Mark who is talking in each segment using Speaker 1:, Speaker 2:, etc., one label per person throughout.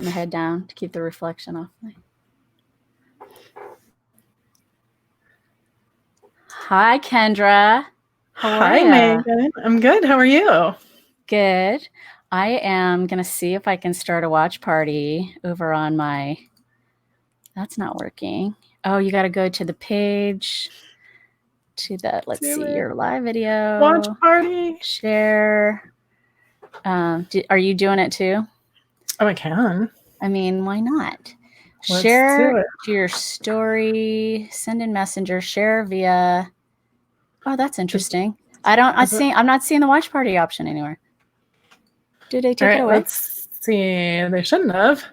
Speaker 1: my head down to keep the reflection off me. Hi, Kendra.
Speaker 2: Hi, Megan. I'm good. How are you?
Speaker 1: Good. I am going to see if I can start a watch party over on my... That's not working. Oh, you got to go to the page, to the, let's see, your live video.
Speaker 2: Watch party.
Speaker 1: Share. Are you doing it too?
Speaker 2: Oh, I can.
Speaker 1: I mean, why not?
Speaker 2: Let's
Speaker 1: share your story, send in Messenger, share via... Oh, that's interesting. I'm not seeing the watch party option anywhere. Did they take it away?
Speaker 2: Let's see. They shouldn't have.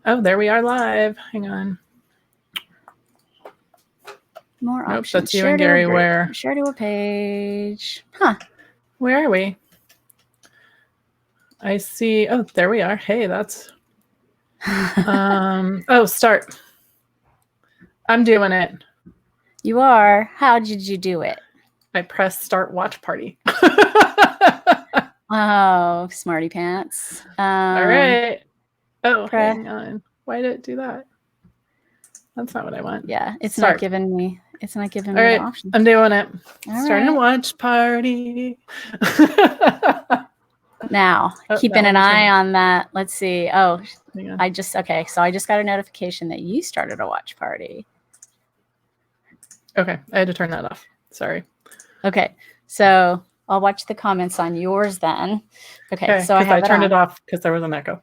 Speaker 2: Oh, there we are live. Hang on.
Speaker 1: More options.
Speaker 2: That's you and Gary. Where?
Speaker 1: Share to a page. Huh.
Speaker 2: Where are we? I see. Oh, there we are. Hey, that's... oh, start. I'm doing it.
Speaker 1: You are? How did you do it?
Speaker 2: I pressed start watch party.
Speaker 1: Oh, smarty pants.
Speaker 2: All right. Oh, hang on. Why did it do that? That's not what I want.
Speaker 1: Yeah, it's not giving me the option.
Speaker 2: I'm doing it. Starting a watch party.
Speaker 1: Now, keeping an eye on that. Let's see. Oh, so I just got a notification that you started a watch party.
Speaker 2: Okay, I had to turn that off. Sorry.
Speaker 1: Okay, so I'll watch the comments on yours then. Okay, so I
Speaker 2: turned it off because there was an echo.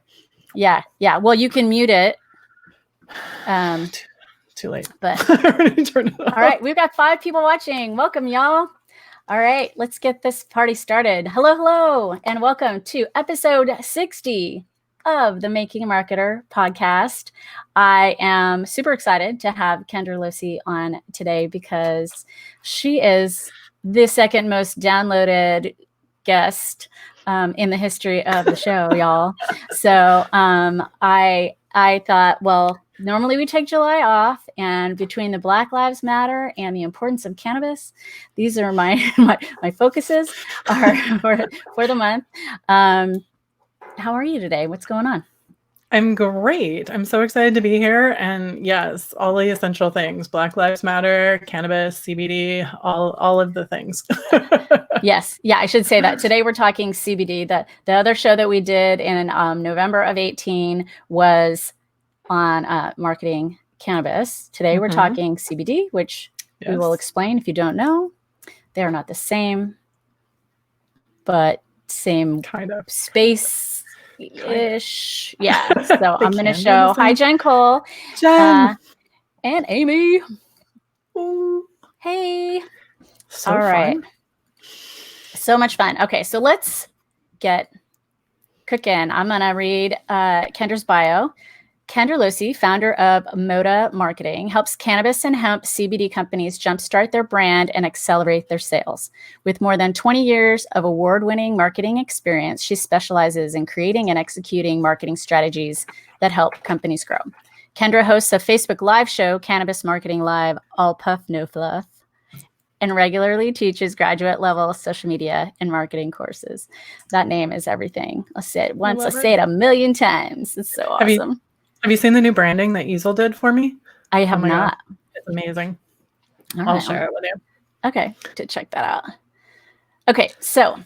Speaker 1: Yeah. Well, you can mute it.
Speaker 2: Too late.
Speaker 1: But
Speaker 2: I already turned it off.
Speaker 1: All right, we've got 5 people watching. Welcome, y'all. All right, let's get this party started. Hello, and welcome to episode 60 of the Making a Marketer podcast. I am super excited to have Kendra Losee on today because she is the second most downloaded guest in the history of the show, y'all. So I thought, well, normally we take July off, and between the Black Lives Matter and the importance of cannabis, these are my focuses for the month. How are you today? What's going on?
Speaker 2: I'm great. I'm so excited to be here. And yes, all the essential things: Black Lives Matter, cannabis, CBD, all of the things.
Speaker 1: Yes. Yeah, I should say that. Today we're talking CBD. The other show that we did in November of 2018 was on marketing cannabis. Today we're talking CBD, which we will explain if you don't know. They're not the same, but same
Speaker 2: kind of
Speaker 1: space-ish. Yeah. So I'm going to show. Hi, Jen Cole.
Speaker 2: Jen.
Speaker 1: And Amy.
Speaker 2: Ooh.
Speaker 1: Hey.
Speaker 2: So
Speaker 1: all right.
Speaker 2: Fun.
Speaker 1: So much fun. Okay, so let's get cooking. I'm going to read Kendra's bio. Kendra Losee, founder of Moda Marketing, helps cannabis and hemp CBD companies jumpstart their brand and accelerate their sales. With more than 20 years of award-winning marketing experience, she specializes in creating and executing marketing strategies that help companies grow. Kendra hosts a Facebook Live show, Cannabis Marketing Live, All Puff No Fluff, and regularly teaches graduate-level social media and marketing courses. That name is everything. I'll say it once. I'll say it a million times. It's so awesome.
Speaker 2: Have you seen the new branding that Easel did for me?
Speaker 1: I have not.
Speaker 2: God. It's amazing.
Speaker 1: I'll
Speaker 2: share it with you.
Speaker 1: Okay, to check that out. Okay, so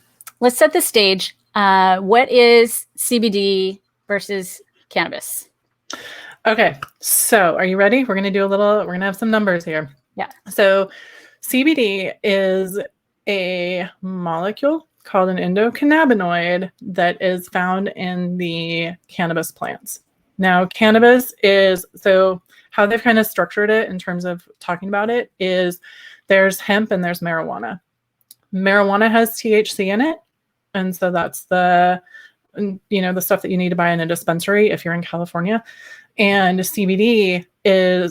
Speaker 1: let's set the stage. What is CBD versus cannabis?
Speaker 2: Okay, so are you ready? We're going to have some numbers here.
Speaker 1: Yeah.
Speaker 2: So CBD is a molecule called an endocannabinoid that is found in the cannabis plants. Now, cannabis is, so how they've kind of structured it in terms of talking about it is there's hemp and there's marijuana. Marijuana has THC in it. And so that's the stuff that you need to buy in a dispensary if you're in California. And CBD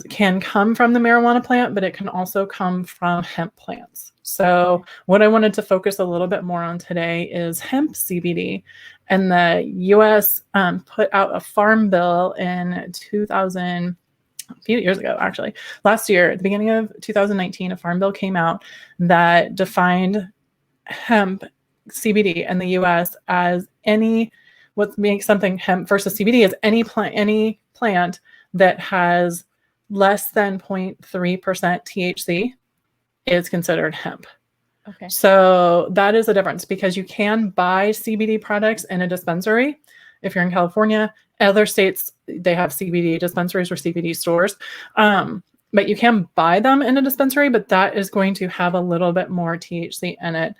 Speaker 2: can come from the marijuana plant, but it can also come from hemp plants. So what I wanted to focus a little bit more on today is hemp CBD. And the U.S. Put out a farm bill in a few years ago, actually. Last year, at the beginning of 2019, a farm bill came out that defined hemp CBD in the U.S. as any what makes something hemp versus CBD is any plant that has less than 0.3% THC is considered hemp.
Speaker 1: Okay.
Speaker 2: So that is a difference, because you can buy CBD products in a dispensary if you're in California. Other states, they have CBD dispensaries or CBD stores. But you can buy them in a dispensary, but that is going to have a little bit more THC in it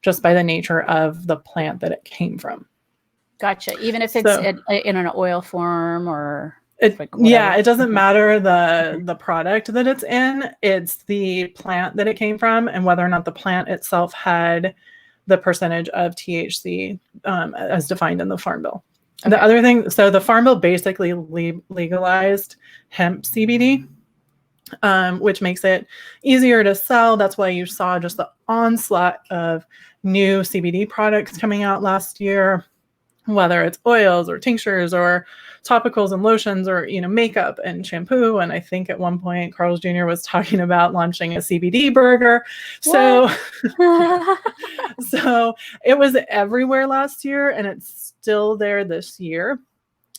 Speaker 2: just by the nature of the plant that it came from.
Speaker 1: Gotcha. Even if it's in an oil form or
Speaker 2: it doesn't matter the product that it's in. It's the plant that it came from and whether or not the plant itself had the percentage of THC as defined in the Farm Bill. Okay. The other thing, so the Farm Bill basically legalized hemp CBD, which makes it easier to sell. That's why you saw just the onslaught of new CBD products coming out last year, whether it's oils or tinctures or topicals and lotions or, makeup and shampoo. And I think at one point Carl's Jr. was talking about launching a CBD burger. So, so it was everywhere last year and it's still there this year.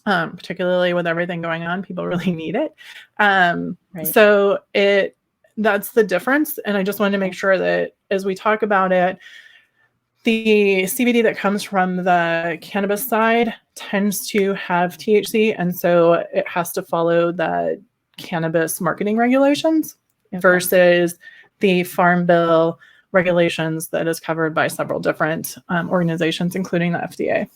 Speaker 2: Particularly with everything going on, people really need it. Right. So that's the difference. And I just wanted to make sure that as we talk about it, the CBD that comes from the cannabis side tends to have THC, and so it has to follow the cannabis marketing regulations versus the Farm Bill regulations that is covered by several different organizations, including the FDA.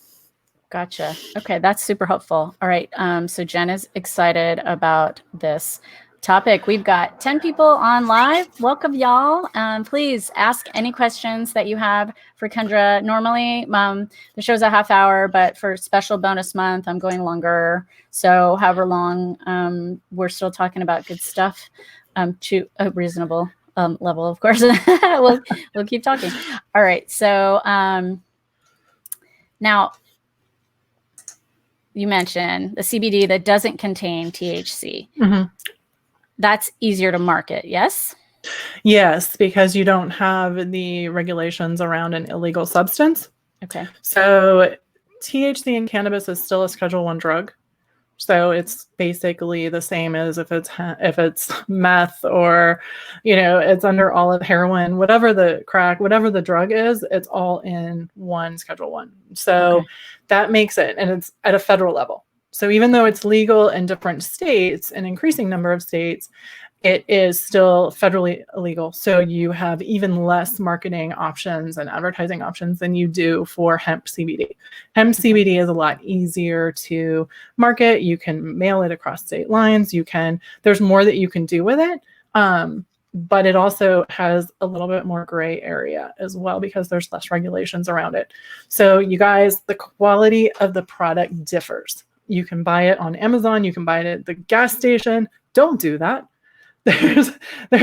Speaker 1: Gotcha. Okay, that's super helpful. All right, so Jen is excited about this topic. We've got 10 people on live. Welcome, y'all. Please ask any questions that you have for Kendra. Normally, the show's a half hour, but for special bonus month, I'm going longer. So however long, we're still talking about good stuff to a reasonable level, of course. we'll keep talking. All right. So now, you mentioned the CBD that doesn't contain THC. Mm-hmm. That's easier to market, yes?
Speaker 2: Yes, because you don't have the regulations around an illegal substance.
Speaker 1: Okay.
Speaker 2: So THC in cannabis is still a Schedule I drug. So it's basically the same as if it's meth or, it's under all of heroin, whatever the crack, whatever the drug is, it's all in one Schedule I. So that makes it, and it's at a federal level. So even though it's legal in different states, an increasing number of states, it is still federally illegal. So you have even less marketing options and advertising options than you do for hemp CBD. Hemp CBD is a lot easier to market. You can mail it across state lines. There's more that you can do with it. But it also has a little bit more gray area as well because there's less regulations around it. So you guys, the quality of the product differs. You can buy it on Amazon. You can buy it at the gas station. Don't do that. There's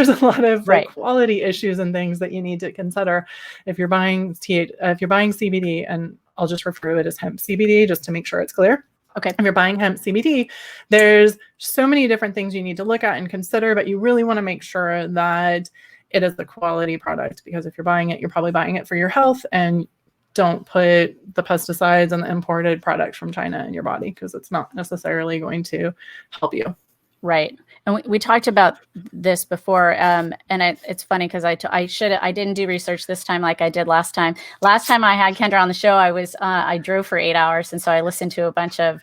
Speaker 2: a lot of quality issues and things that you need to consider if you're buying CBD, and I'll just refer to it as hemp CBD just to make sure it's clear. Okay. If you're buying hemp CBD, there's so many different things you need to look at and consider, but you really want to make sure that it is the quality product, because if you're buying it, you're probably buying it for your health, and don't put the pesticides and the imported product from China in your body because it's not necessarily going to help you.
Speaker 1: Right. And we talked about this before. And it's funny because I didn't do research this time like I did last time. Last time I had Kendra on the show, I drove for 8 hours. And so I listened to a bunch of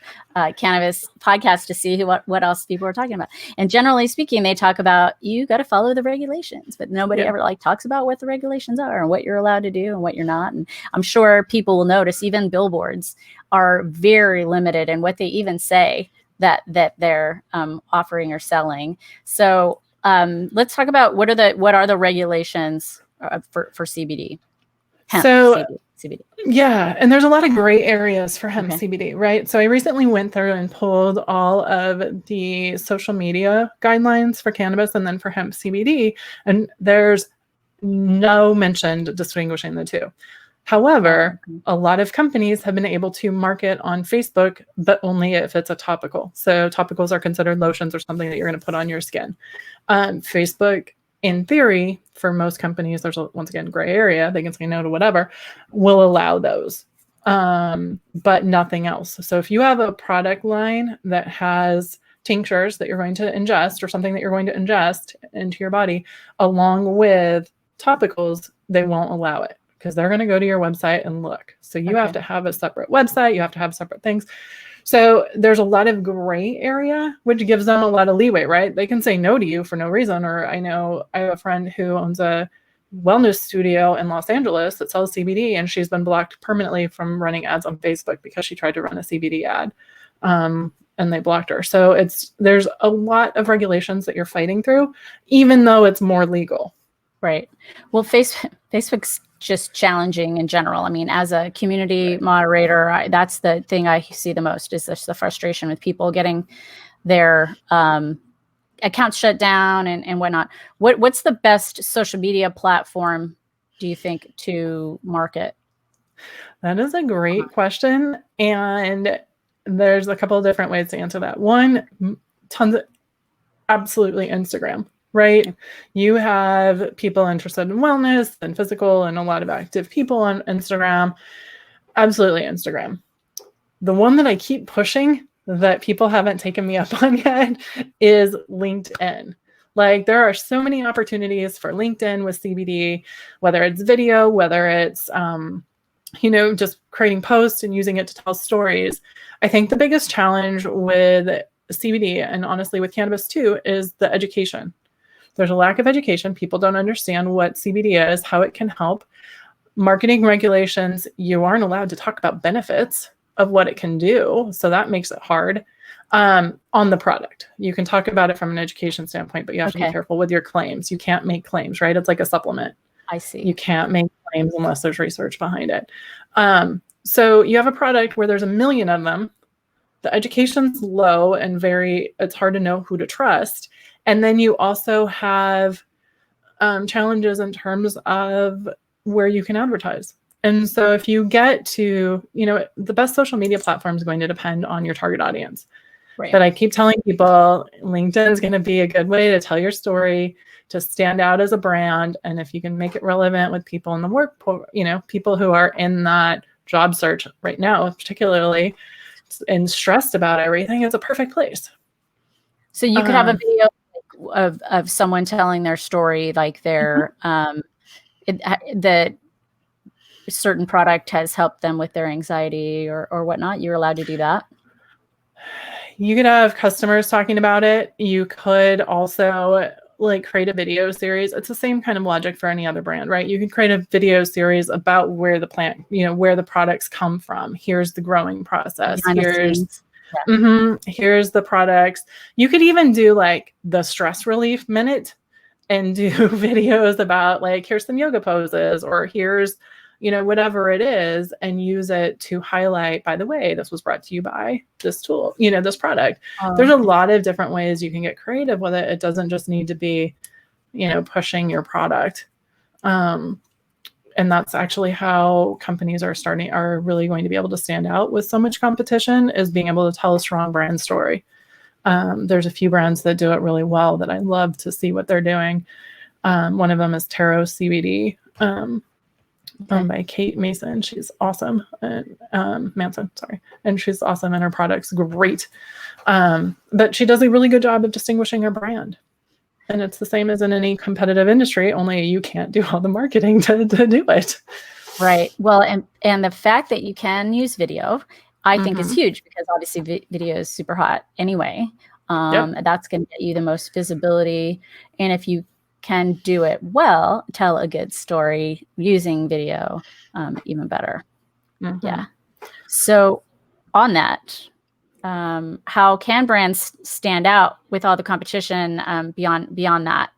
Speaker 1: cannabis podcasts to see what else people were talking about. And generally speaking, they talk about you got to follow the regulations, but nobody ever talks about what the regulations are and what you're allowed to do and what you're not. And I'm sure people will notice even billboards are very limited in what they even say that they're offering or selling. So let's talk about what are the regulations for CBD. CBD.
Speaker 2: Yeah, and there's a lot of gray areas for hemp CBD, right? So I recently went through and pulled all of the social media guidelines for cannabis and then for hemp CBD, and there's no mention distinguishing the two. However, a lot of companies have been able to market on Facebook, but only if it's a topical. So topicals are considered lotions or something that you're going to put on your skin. Facebook, in theory, for most companies, there's once again gray area. They can say no to whatever, will allow those. but nothing else. So if you have a product line that has tinctures that you're going to ingest or something that you're going to ingest into your body along with topicals, they won't allow it because they're going to go to your website and look. So you have to have a separate website. You have to have separate things. So there's a lot of gray area, which gives them a lot of leeway, right? They can say no to you for no reason. Or I know I have a friend who owns a wellness studio in Los Angeles that sells CBD, and she's been blocked permanently from running ads on Facebook because she tried to run a CBD ad. And they blocked her. So there's a lot of regulations that you're fighting through, even though it's more legal.
Speaker 1: Right. Well, Facebook's just challenging in general. I mean, as a community moderator, that's the thing I see the most is just the frustration with people getting their accounts shut down and whatnot. What's the best social media platform, do you think, to market?
Speaker 2: That is a great question. And there's a couple of different ways to answer that. One, absolutely Instagram, right? You have people interested in wellness and physical and a lot of active people on Instagram. Absolutely Instagram. The one that I keep pushing that people haven't taken me up on yet is LinkedIn. Like there are so many opportunities for LinkedIn with CBD, whether it's video, whether it's, just creating posts and using it to tell stories. I think the biggest challenge with CBD and honestly with cannabis too is the education. There's a lack of education. People don't understand what CBD is, how it can help. Marketing regulations, you aren't allowed to talk about benefits of what it can do. So that makes it hard on the product. You can talk about it from an education standpoint, but you have to be careful with your claims. You can't make claims, right? It's like a supplement.
Speaker 1: I see.
Speaker 2: You can't make claims unless there's research behind it. So you have a product where there's a million of them. The education's low and it's hard to know who to trust. And then you also have challenges in terms of where you can advertise. And so if you get to, the best social media platform is going to depend on your target audience. Right. But I keep telling people LinkedIn is going to be a good way to tell your story, to stand out as a brand. And if you can make it relevant with people in the work, people who are in that job search right now, particularly, and stressed about everything, it's a perfect place.
Speaker 1: So you could have a video of someone telling their story, like their that certain product has helped them with their anxiety or whatnot. You're allowed to do that.
Speaker 2: You could have customers talking about it. You could also create a video series. It's the same kind of logic for any other brand, right? You can create a video series about where the plant, where the products come from. Here's the growing process. Here's the products. You could even do the stress relief minute and do videos about here's some yoga poses or here's, whatever it is, and use it to highlight, by the way, this was brought to you by this tool, this product. There's a lot of different ways you can get creative with it. It doesn't just need to be, pushing your product. And that's actually how companies are really going to be able to stand out with so much competition, is being able to tell a strong brand story. There's a few brands that do it really well that I love to see what they're doing. One of them is Taro CBD, owned by Kate Mason. She's awesome. Manson, sorry. And she's awesome and her product's great. But she does a really good job of distinguishing her brand. And it's the same as in any competitive industry, only you can't do all the marketing to do it.
Speaker 1: Right. Well, and the fact that you can use video, I think is huge because obviously video is super hot anyway. That's going to get you the most visibility. And if you can do it well, tell a good story using video, even better. Yeah. So on that, how can brands stand out with all the competition beyond that,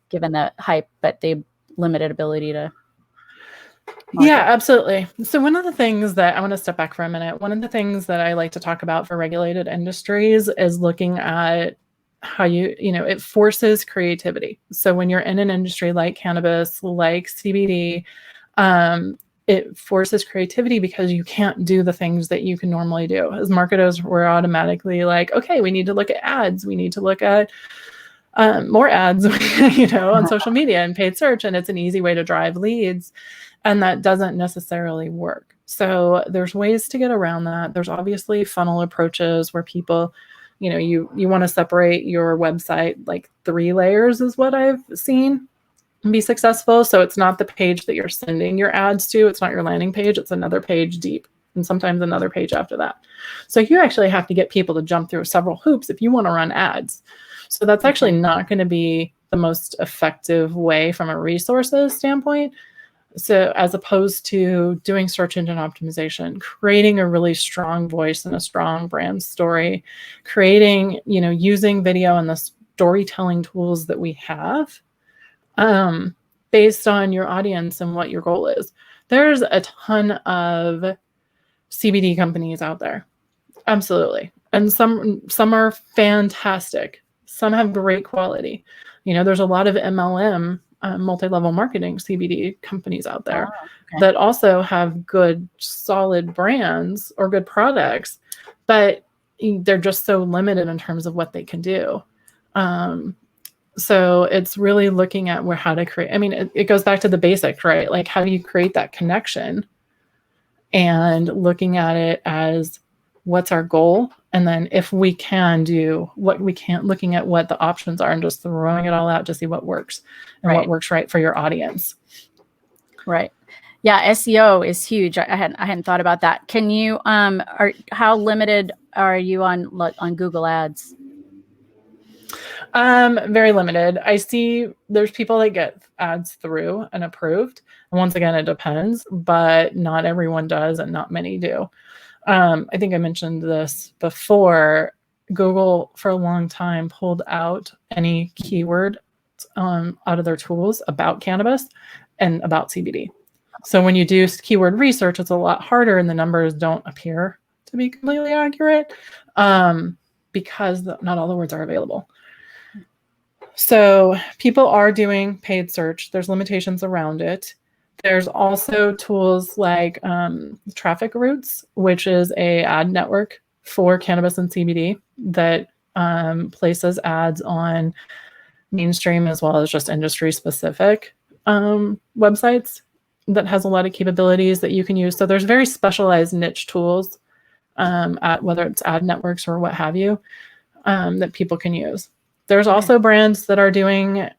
Speaker 1: given the hype, but the limited ability to market?
Speaker 2: Yeah, absolutely. So one of the things that I want to step back for a minute, one of the things that I like to talk about for regulated industries is looking at how it forces creativity. So when you're in an industry like cannabis, like CBD, it forces creativity because you can't do the things that you can normally do. As marketers, we're automatically like, okay, we need to look at ads. We need to look at more ads, on social media and paid search. And it's an easy way to drive leads. And that doesn't necessarily work. So there's ways to get around that. There's obviously funnel approaches where people, you want to separate your website, like 3 layers is what I've seen be successful. So it's not the page that you're sending your ads to. It's not your landing page. It's another page deep, and sometimes another page after that. So you actually have to get people to jump through several hoops if you want to run ads. So that's actually not going to be the most effective way from a resources standpoint. So as opposed to doing search engine optimization, creating a really strong voice and a strong brand story, creating, using video and the storytelling tools that we have, based on your audience and what your goal is. There's a ton of CBD companies out there. Absolutely. And some are fantastic. Some have great quality. There's a lot of MLM, multi-level marketing CBD companies out there that also have good, solid brands or good products, but they're just so limited in terms of what they can do. So it's really looking at how to create. I mean, it goes back to the basics, right? Like, how do you create that connection? And looking at it as what's our goal, and then if we can do what we can, looking at what the options are and just throwing it all out to see what works and what works right for your audience.
Speaker 1: Right. Yeah, SEO is huge. I hadn't thought about that. Can you how limited are you on Google Ads?
Speaker 2: Very limited. I see there's people that get ads through and approved. And once again, it depends, but not everyone does and not many do. I think I mentioned this before. Google for a long time pulled out any keyword out of their tools about cannabis and about CBD. So when you do keyword research, it's a lot harder and the numbers don't appear to be completely accurate, because not all the words are available. So people are doing paid search. There's limitations around it. There's also tools like Traffic Routes, which is a ad network for cannabis and CBD that places ads on mainstream as well as just industry specific websites that has a lot of capabilities that you can use. So there's very specialized niche tools at whether it's ad networks or what have you that people can use. There's also brands that are doing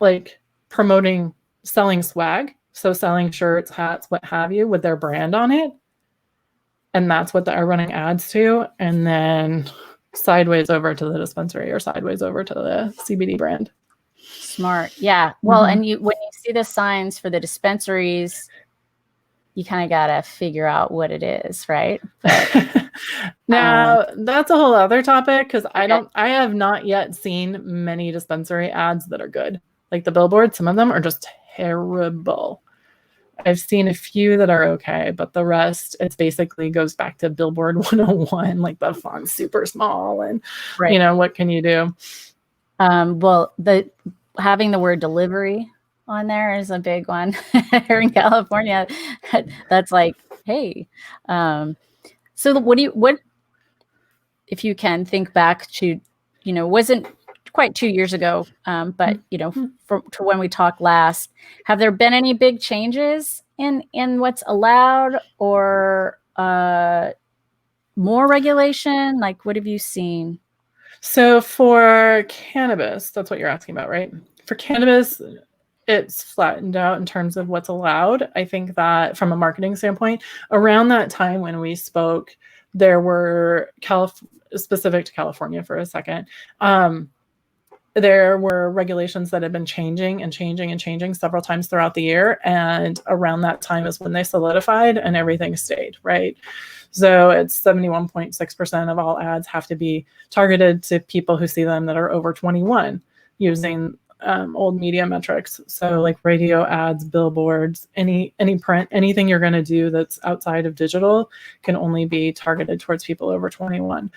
Speaker 2: like selling swag. So selling shirts, hats, what have you, with their brand on it. And that's what they're running ads to. And then sideways over to the dispensary or sideways over to the CBD brand.
Speaker 1: Smart. Yeah. Well, and when you see the signs for the dispensaries, you kind of got to figure out what it is, right? But,
Speaker 2: now that's a whole other topic, because I have not yet seen many dispensary ads that are good. Like the billboards, some of them are just terrible. I've seen a few that are okay, but the rest, it basically goes back to Billboard 101, like the font's super small and, what can you do?
Speaker 1: Well, having the word delivery on there is a big one here in California. That's like, hey, so what, if you can think back to, wasn't quite 2 years ago, but to when we talked last, have there been any big changes in what's allowed or more regulation? Like, what have you seen?
Speaker 2: So for cannabis, that's what you're asking about, right? For cannabis, it's flattened out in terms of what's allowed. I think that from a marketing standpoint, around that time when we spoke, there were specific to California for a second. There were regulations that had been changing and changing and changing several times throughout the year. And around that time is when they solidified and everything stayed, right? So it's 71.6% of all ads have to be targeted to people who see them that are over 21 using old media metrics. So like radio ads, billboards, any print, anything you're going to do that's outside of digital can only be targeted towards people over 21.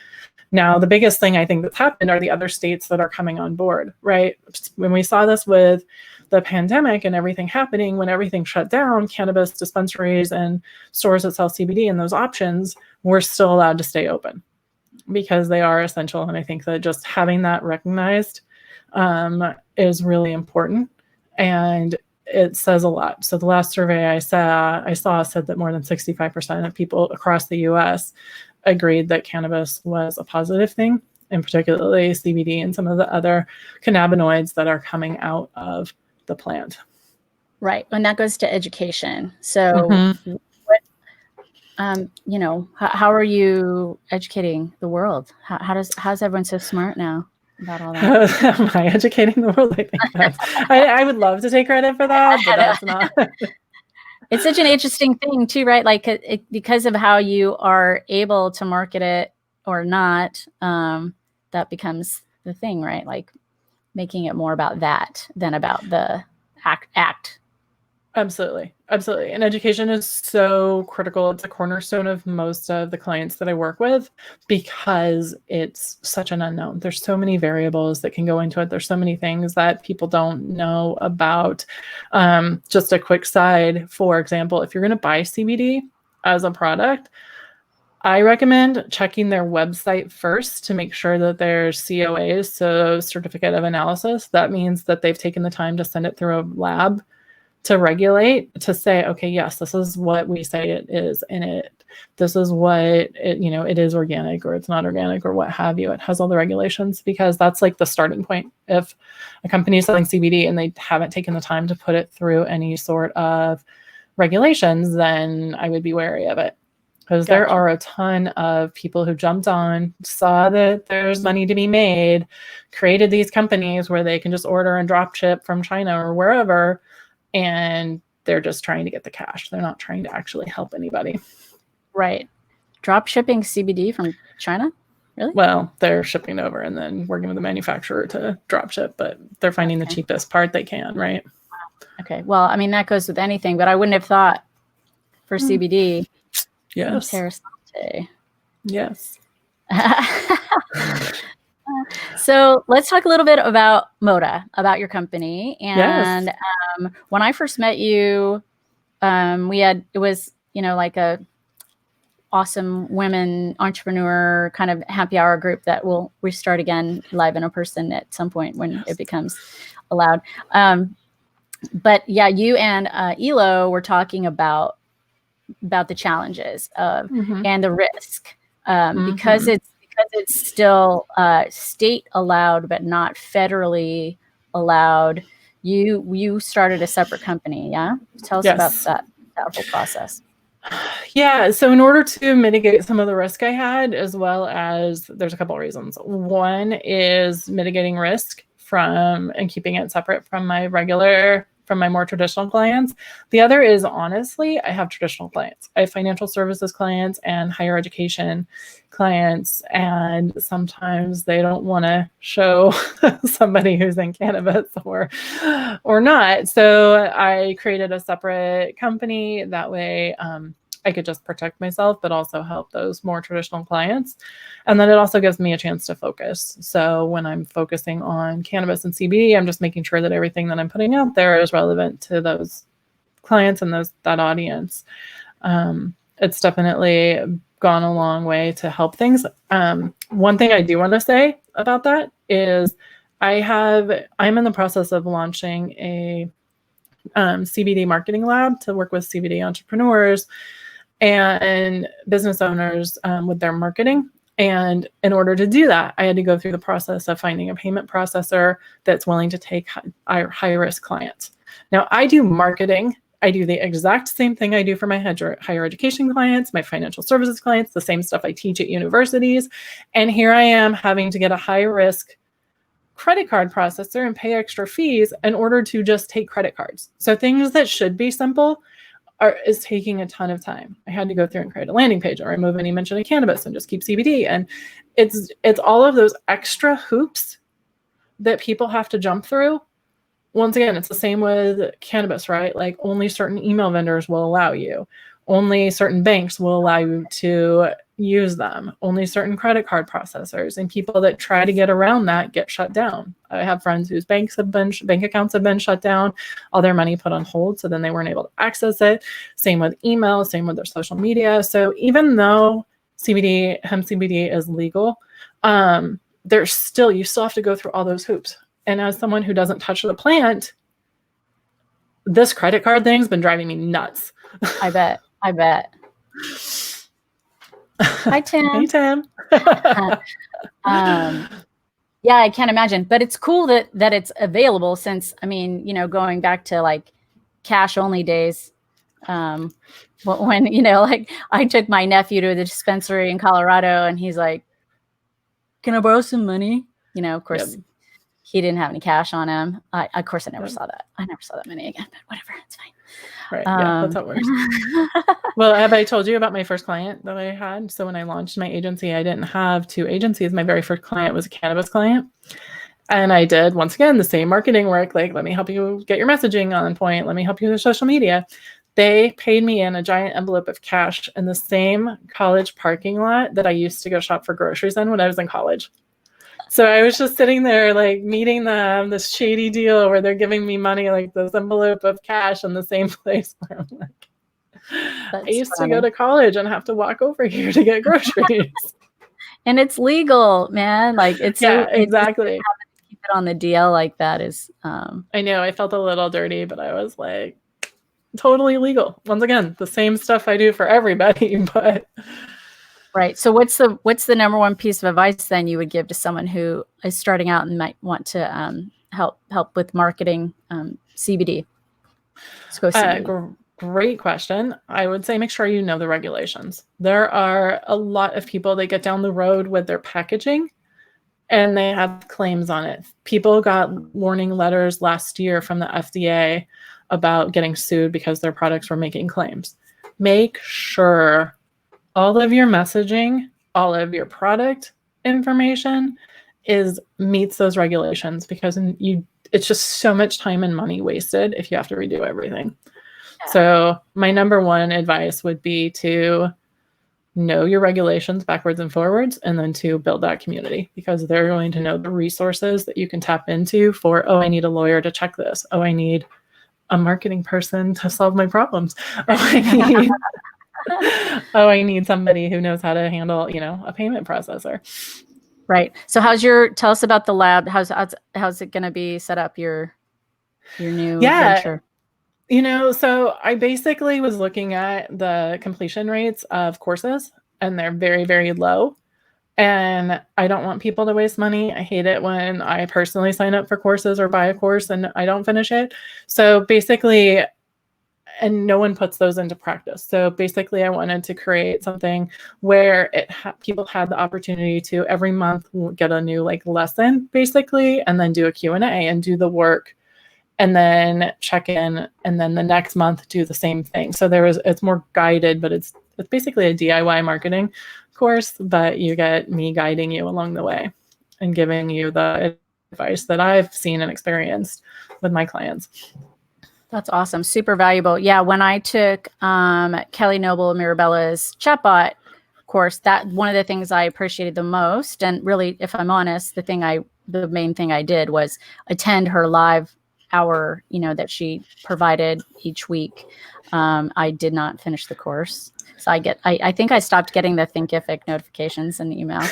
Speaker 2: Now, the biggest thing I think that's happened are the other states that are coming on board, right? When we saw this with the pandemic and everything happening, when everything shut down, cannabis dispensaries and stores that sell CBD and those options were still allowed to stay open because they are essential. And I think that just having that recognized is really important. And it says a lot. So the last survey I saw said that more than 65% of people across the US agreed that cannabis was a positive thing, and particularly CBD and some of the other cannabinoids that are coming out of the plant.
Speaker 1: Right. And that goes to education. So what, how are you educating the world? How's everyone so smart now about all that?
Speaker 2: Am I educating the world? I think I would love to take credit for that, but that's not.
Speaker 1: It's such an interesting thing too, right? Like because of how you are able to market it or not, that becomes the thing, right? Like making it more about that than about the act.
Speaker 2: Absolutely. Absolutely. And education is so critical. It's a cornerstone of most of the clients that I work with because it's such an unknown. There's so many variables that can go into it. There's so many things that people don't know about. Just a quick side, for example, if you're going to buy CBD as a product, I recommend checking their website first to make sure that there's COAs, so certificate of analysis. That means that they've taken the time to send it through a lab to regulate, to say, okay, yes, this is what we say it is, and this is what it is organic or it's not organic or what have you. It has all the regulations because that's like the starting point. If a company is selling CBD and they haven't taken the time to put it through any sort of regulations, then I would be wary of it. Because there are a ton of people who jumped on, saw that there's money to be made, created these companies where they can just order and drop ship from China or wherever, and they're just trying to get the cash. They're not trying to actually help anybody.
Speaker 1: Right. Drop shipping CBD from China? Really?
Speaker 2: Well, they're shipping over and then working with the manufacturer to drop ship, but they're finding the cheapest part they can, right?
Speaker 1: Okay. Well, I mean, that goes with anything, but I wouldn't have thought for CBD.
Speaker 2: Yes.
Speaker 1: Terrace.
Speaker 2: Yes.
Speaker 1: So let's talk a little bit about Moda, about your company. And when I first met you, it was like a awesome women entrepreneur kind of happy hour group that will restart again live in person at some point when it becomes allowed. But yeah, you and Elo were talking about the challenges of and the risk because it's still state allowed but not federally allowed. You started a separate company, yeah? Tell us about that whole process.
Speaker 2: Yeah, so in order to mitigate some of the risk I had, as well as there's a couple of reasons. One is mitigating risk and keeping it separate from my more traditional clients. The other is, honestly, I have traditional clients. I have financial services clients and higher education clients, and sometimes they don't want to show somebody who's in cannabis or not. So I created a separate company. That way I could just protect myself, but also help those more traditional clients. And then it also gives me a chance to focus. So when I'm focusing on cannabis and CBD, I'm just making sure that everything that I'm putting out there is relevant to those clients and that audience. It's definitely gone a long way to help things. One thing I do want to say about that is I'm in the process of launching a CBD marketing lab to work with CBD entrepreneurs and business owners with their marketing. And in order to do that, I had to go through the process of finding a payment processor that's willing to take high-risk clients. Now, I do marketing. I do the exact same thing I do for my higher education clients, my financial services clients, the same stuff I teach at universities. And here I am having to get a high-risk credit card processor and pay extra fees in order to just take credit cards. So things that should be simple is taking a ton of time. I had to go through and create a landing page or remove any mention of cannabis and just keep CBD. And it's all of those extra hoops that people have to jump through. Once again, it's the same with cannabis, right? Like only certain email vendors will allow you. Only certain banks will allow you to use them. Only certain credit card processors, and people that try to get around that get shut down. I have friends whose bank accounts have been shut down, all their money put on hold, so then they weren't able to access it. Same with email, same with their social media. So even though hemp CBD is legal, you still have to go through all those hoops. And as someone who doesn't touch the plant, this credit card thing's been driving me nuts.
Speaker 1: I bet. Hi, Tim.
Speaker 2: Hey, Tim.
Speaker 1: Yeah, I can't imagine, but it's cool that it's available since, I mean, you know, going back to like cash only days, when, you know, like I took my nephew to the dispensary in Colorado and he's like, can I borrow some money? You know, of course, he didn't have any cash on him. Of course, I never saw that. I never saw that money again, but whatever, it's fine.
Speaker 2: Right. Yeah, that's how it works. Well, have I told you about my first client that I had? So when I launched my agency, I didn't have 2 agencies. My very first client was a cannabis client. And I did, once again, the same marketing work. Like, let me help you get your messaging on point. Let me help you with social media. They paid me in a giant envelope of cash in the same college parking lot that I used to go shop for groceries in when I was in college. So I was just sitting there, like, meeting them, this shady deal where they're giving me money, like this envelope of cash in the same place where I'm like, I used to go to college and have to walk over here to get groceries.
Speaker 1: And it's legal, man. Like, it's
Speaker 2: exactly.
Speaker 1: Keep it on the DL like that is.
Speaker 2: I know, I felt a little dirty, but I was like, totally legal. Once again, the same stuff I do for everybody, but.
Speaker 1: Right. So what's the number one piece of advice then you would give to someone who is starting out and might want to help with marketing CBD? Let's go CBD.
Speaker 2: Great question. I would say make sure you know the regulations. There are a lot of people that get down the road with their packaging and they have claims on it. People got warning letters last year from the FDA about getting sued because their products were making claims. Make sure all of your messaging, all of your product information meets those regulations, because it's just so much time and money wasted if you have to redo everything. Yeah. So my number one advice would be to know your regulations backwards and forwards, and then to build that community, because they're going to know the resources that you can tap into for, oh, I need a lawyer to check this. Oh, I need a marketing person to solve my problems. I need somebody who knows how to handle, a payment processor.
Speaker 1: Right. So tell us about the lab. How's it going to be set up, your new venture?
Speaker 2: So I basically was looking at the completion rates of courses, and they're very, very low. And I don't want people to waste money. I hate it when I personally sign up for courses or buy a course and I don't finish it. So basically, and no one puts those into practice. So basically, I wanted to create something where people had the opportunity to every month get a new lesson, basically, and then do a Q&A and do the work, and then check in, and then the next month do the same thing. So it's more guided, but it's basically a DIY marketing course, but you get me guiding you along the way and giving you the advice that I've seen and experienced with my clients.
Speaker 1: That's awesome. Super valuable. Yeah. When I took Kelly Noble Mirabella's chatbot course, that one of the things I appreciated the most, and really, if I'm honest, the main thing I did was attend her live hour, that she provided each week. I did not finish the course. So I think I stopped getting the Thinkific notifications in the email.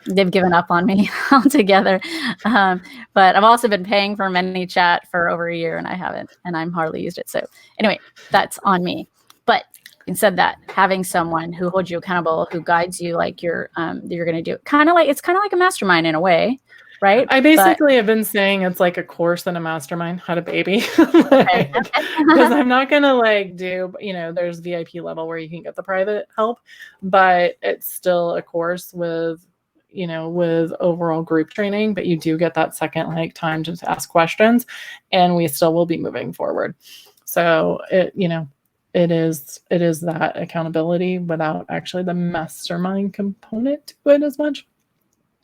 Speaker 1: They've given up on me altogether. But I've also been paying for ManyChat for over a year, and I haven't, and I'm hardly used it. So anyway, that's on me. But instead of that, having someone who holds you accountable, who guides you, like you're going to do, it's kind of like a mastermind in a way. Right.
Speaker 2: I basically have been saying it's like a course and a mastermind, how to baby. Because I'm not going to do, there's VIP level where you can get the private help, but it's still a course with overall group training, but you do get that second time to ask questions, and we still will be moving forward. So it is that accountability without actually the mastermind component to it as much.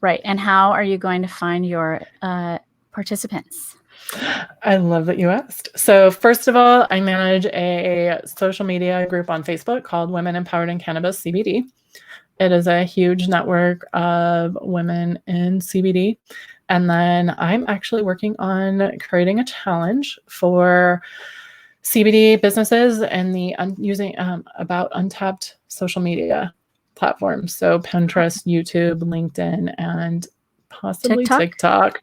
Speaker 1: Right. And how are you going to find your participants?
Speaker 2: I love that you asked. So first of all, I manage a social media group on Facebook called Women Empowered in Cannabis CBD. It is a huge network of women in CBD. And then I'm actually working on creating a challenge for CBD businesses and using about untapped social media platforms. So Pinterest, YouTube, LinkedIn, and possibly TikTok.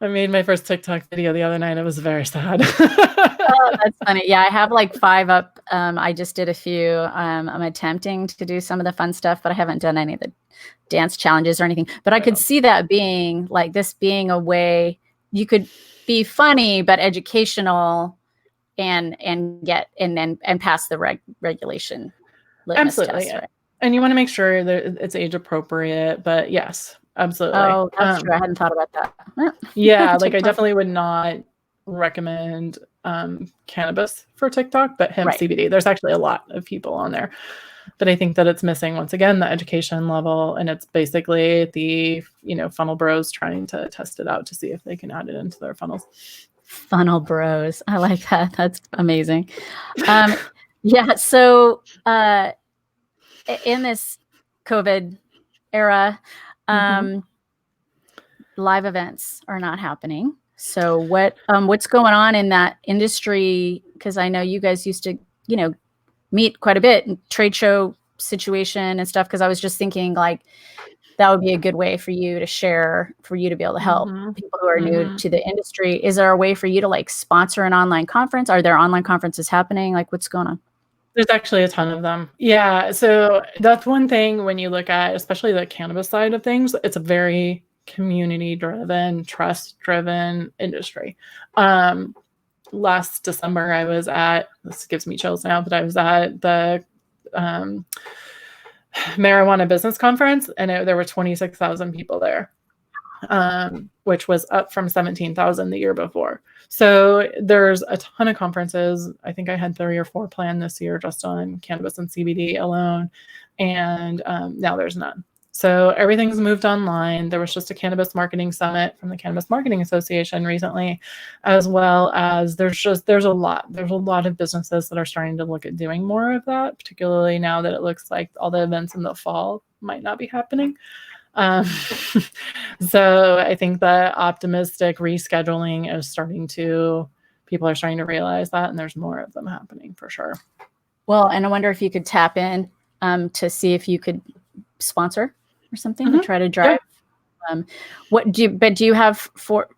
Speaker 2: I made my first TikTok video the other night. It was very sad.
Speaker 1: Oh, that's funny. Yeah, I have like 5 up. I just did a few. I'm attempting to do some of the fun stuff, but I haven't done any of the dance challenges or anything. But I could see that being like this being a way you could be funny but educational and pass the regulation litmus
Speaker 2: Absolutely.
Speaker 1: test, right?
Speaker 2: And you want to make sure that it's age appropriate, but yes, absolutely.
Speaker 1: Oh, that's true. I hadn't thought about that.
Speaker 2: Yeah, like I definitely would not recommend cannabis for TikTok, but hemp CBD. There's actually a lot of people on there. But I think that it's missing, once again, the education level. And it's basically the, funnel bros trying to test it out to see if they can add it into their funnels.
Speaker 1: Funnel bros. I like that. That's amazing. Yeah. So in this COVID era, live events are not happening. So what's going on in that industry? Because I know you guys used to, meet quite a bit in trade show situation and stuff. Because I was just thinking like that would be a good way for you to share, for you to be able to help people who are new to the industry. Is there a way for you to like sponsor an online conference? Are there online conferences happening? Like what's going on?
Speaker 2: There's actually a ton of them. Yeah. So that's one thing when you look at, especially the cannabis side of things, it's a very community-driven, trust-driven industry. Last December, I was at, this gives me chills now, but I was at the marijuana business conference, and there were 26,000 people there, which was up from 17,000 the year before. So there's a ton of conferences. I think I had 3 or 4 planned this year just on cannabis and CBD alone. And now there's none. So everything's moved online. There was just a cannabis marketing summit from the Cannabis Marketing Association recently, as well as there's a lot of businesses that are starting to look at doing more of that, particularly now that it looks like all the events in the fall might not be happening. So I think the optimistic rescheduling is people are starting to realize that, and there's more of them happening for sure.
Speaker 1: Well, and I wonder if you could tap in to see if you could sponsor or something to try to drive. Yeah. Do you have for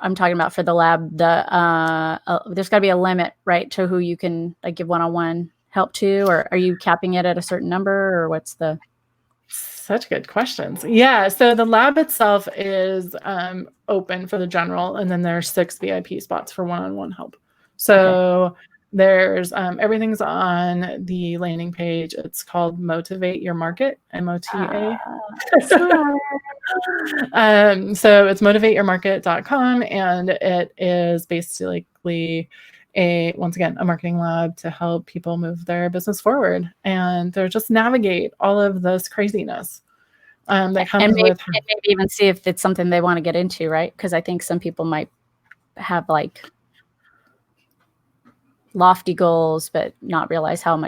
Speaker 1: I'm talking about for the lab, there's got to be a limit, right, to who you can like give one-on-one help to, or are you capping it at a certain number, or what's the?
Speaker 2: Such good questions. Yeah. So the lab itself is open for the general, and then there's 6 VIP spots for one-on-one help. So there's everything's on the landing page. It's called Motivate Your Market, MOTA. So it's motivateyourmarket.com, and it is basically once again, a marketing lab to help people move their business forward and to just navigate all of this craziness that comes with.
Speaker 1: And maybe even see if it's something they want to get into, right? Because I think some people might have like lofty goals, but not realize how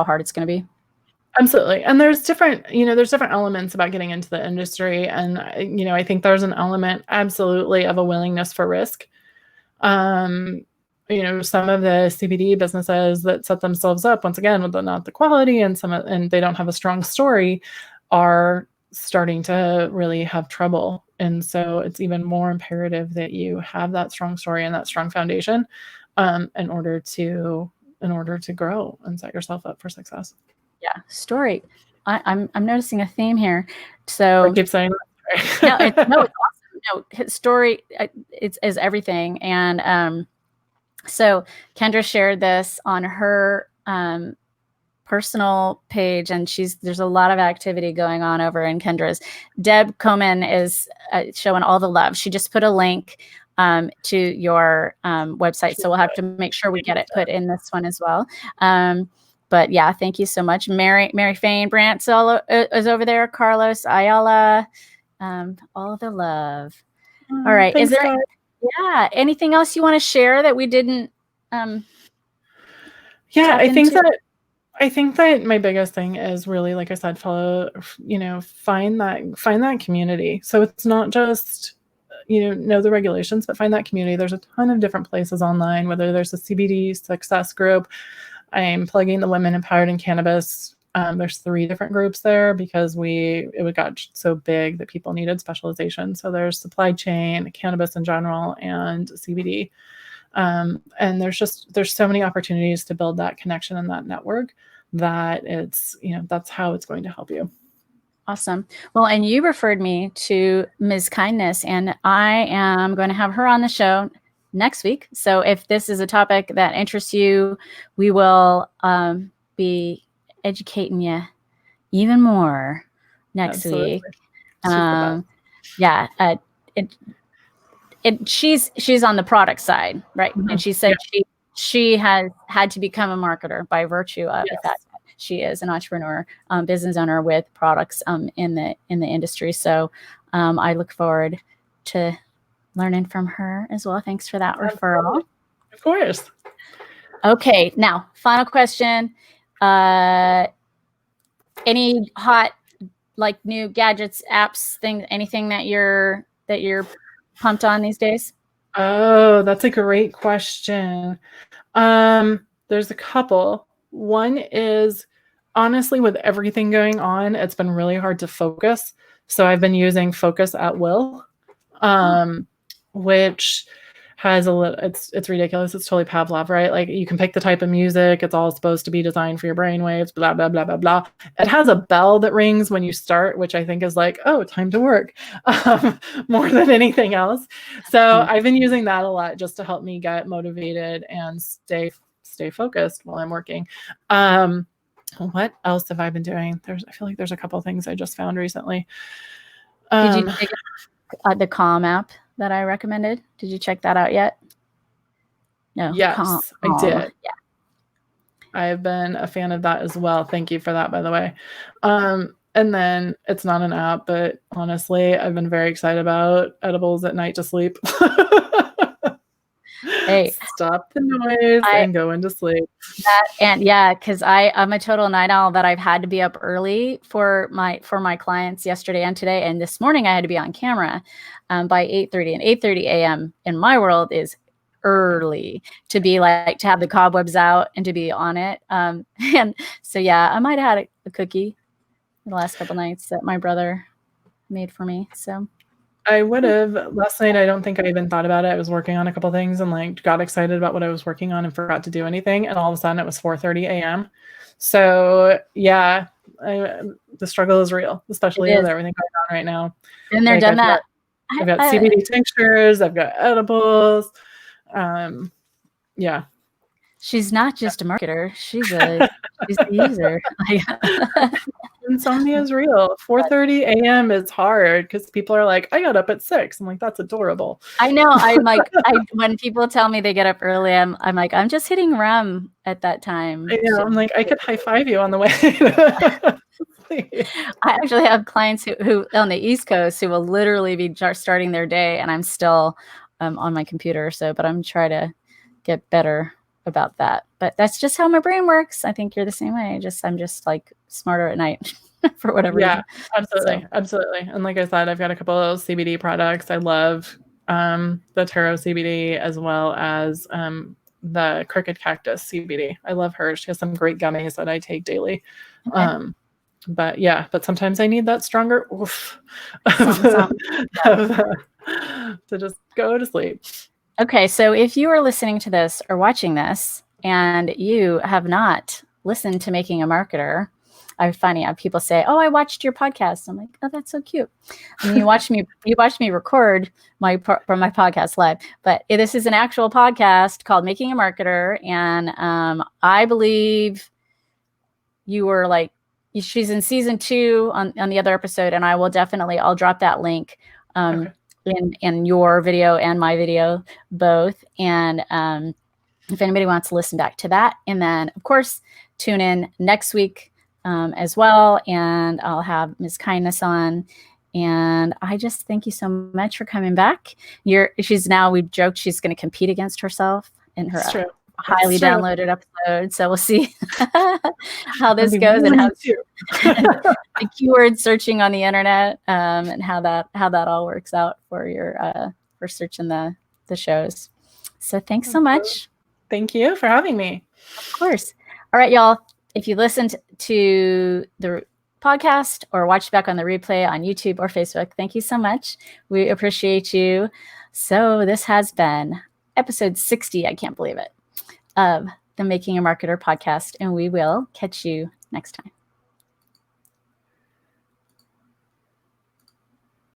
Speaker 1: hard it's going to be.
Speaker 2: Absolutely. And there's different elements about getting into the industry. And, I think there's an element absolutely of a willingness for risk. Some of the CBD businesses that set themselves up, once again, with not the quality and they don't have a strong story, are starting to really have trouble. And so it's even more imperative that you have that strong story and that strong foundation in order to grow and set yourself up for success.
Speaker 1: Yeah, story. I'm noticing a theme here. So
Speaker 2: I keep saying
Speaker 1: that. It's awesome. No, story is everything. And so Kendra shared this on her personal page, and there's a lot of activity going on over in Kendra's. Deb Coman is showing all the love. She just put a link to your website, so we'll have to make sure we get it put in this one as well. But yeah, thank you so much. Mary Fane Brant is over there. Carlos Ayala, all the love. All right. Is there anything else you want to share that we didn't?
Speaker 2: I think that my biggest thing is really, like I said, find that community. So it's not just know the regulations, but find that community. There's a ton of different places online, whether there's a CBD success group. I'm plugging the Women Empowered in Cannabis There's 3 different groups there because it got so big that people needed specialization. So there's supply chain, cannabis in general, and CBD. And there's so many opportunities to build that connection and that network that that's how it's going to help you.
Speaker 1: Awesome. Well, and you referred me to Ms. Kindness, and I am going to have her on the show next week. So if this is a topic that interests you, we will be educating you even more next week. Yeah. She's on the product side, right? Mm-hmm. And she said she has had to become a marketer by virtue of the fact that she is an entrepreneur, business owner with products in the industry. So I look forward to learning from her as well. Thanks for that referral.
Speaker 2: Of course.
Speaker 1: Okay, now final question. Any hot new gadgets, apps, anything that you're pumped on these days?
Speaker 2: Oh, that's a great question. There's a couple. One is, honestly, with everything going on, it's been really hard to focus. So I've been using Focus at Will, which has it's ridiculous. It's totally Pavlov, right? Like you can pick the type of music. It's all supposed to be designed for your brainwaves, blah, blah, blah, blah, blah. It has a bell that rings when you start, which I think is like, oh, time to work, more than anything else. So I've been using that a lot just to help me get motivated and stay focused while I'm working. What else have I been doing? I feel like there's a couple of things I just found recently.
Speaker 1: Did you check the Calm app that I recommended? Did you check that out yet? No.
Speaker 2: Yes, I did.
Speaker 1: Yeah.
Speaker 2: I've been a fan of that as well. Thank you for that, by the way. And then it's not an app, but honestly, I've been very excited about edibles at night to sleep.
Speaker 1: Hey,
Speaker 2: stop the noise and go into sleep.
Speaker 1: Because I'm a total night owl, that I've had to be up early for my clients yesterday and today, and this morning I had to be on camera by 8:30, and 8:30 a.m. in my world is early to be to have the cobwebs out and to be on it. And so I might have had a cookie the last couple nights that my brother made for me. So
Speaker 2: I would have. Last night, I don't think I even thought about it. I was working on a couple things and got excited about what I was working on and forgot to do anything. And all of a sudden it was 4:30 a.m. So the struggle is real, especially with everything going on right now.
Speaker 1: And they're done that.
Speaker 2: I've got CBD tinctures. I've got edibles.
Speaker 1: She's not just a marketer. She's a user.
Speaker 2: Insomnia is real. 4:30 a.m. is hard because people are like, I got up at 6. I'm like, that's adorable.
Speaker 1: I know. I'm like, when people tell me they get up early, I'm like, I'm just hitting REM at that time.
Speaker 2: I know. I'm like, I could high five you on the way.
Speaker 1: I actually have clients who on the East Coast who will literally be starting their day, and I'm still on my computer. But I'm trying to get better about that. But that's just how my brain works. I think you're the same way. I'm just smarter at night for whatever reason.
Speaker 2: Absolutely. And like I said, I've got a couple of CBD products. I love the Taro CBD as well as the Crooked Cactus CBD. I love her. She has some great gummies that I take daily. Okay. But sometimes I need that stronger oof to just go to sleep.
Speaker 1: Okay, so if you are listening to this or watching this and you have not listened to Making a Marketer, I find people say, "Oh, I watched your podcast." I'm like, "Oh, that's so cute." And you watched me record my podcast live, but this is an actual podcast called Making a Marketer, and I believe you were she's in season 2 on the other episode, and I'll drop that link. Okay. In your video and my video both, and if anybody wants to listen back to that, and then of course tune in next week as well, and I'll have Ms. Kindness on, and I just thank you so much for coming back. We've joked she's going to compete against herself in her highly downloaded episode, so we'll see how this goes and how the keyword searching on the internet and how that all works out for your for searching the shows. So thanks so much.
Speaker 2: Thank you for having me.
Speaker 1: Of course. All right, y'all. If you listened to the podcast or watch back on the replay on YouTube or Facebook, thank you so much. We appreciate you. So this has been episode 60, I can't believe it, of the Making a Marketer podcast, and we will catch you next time.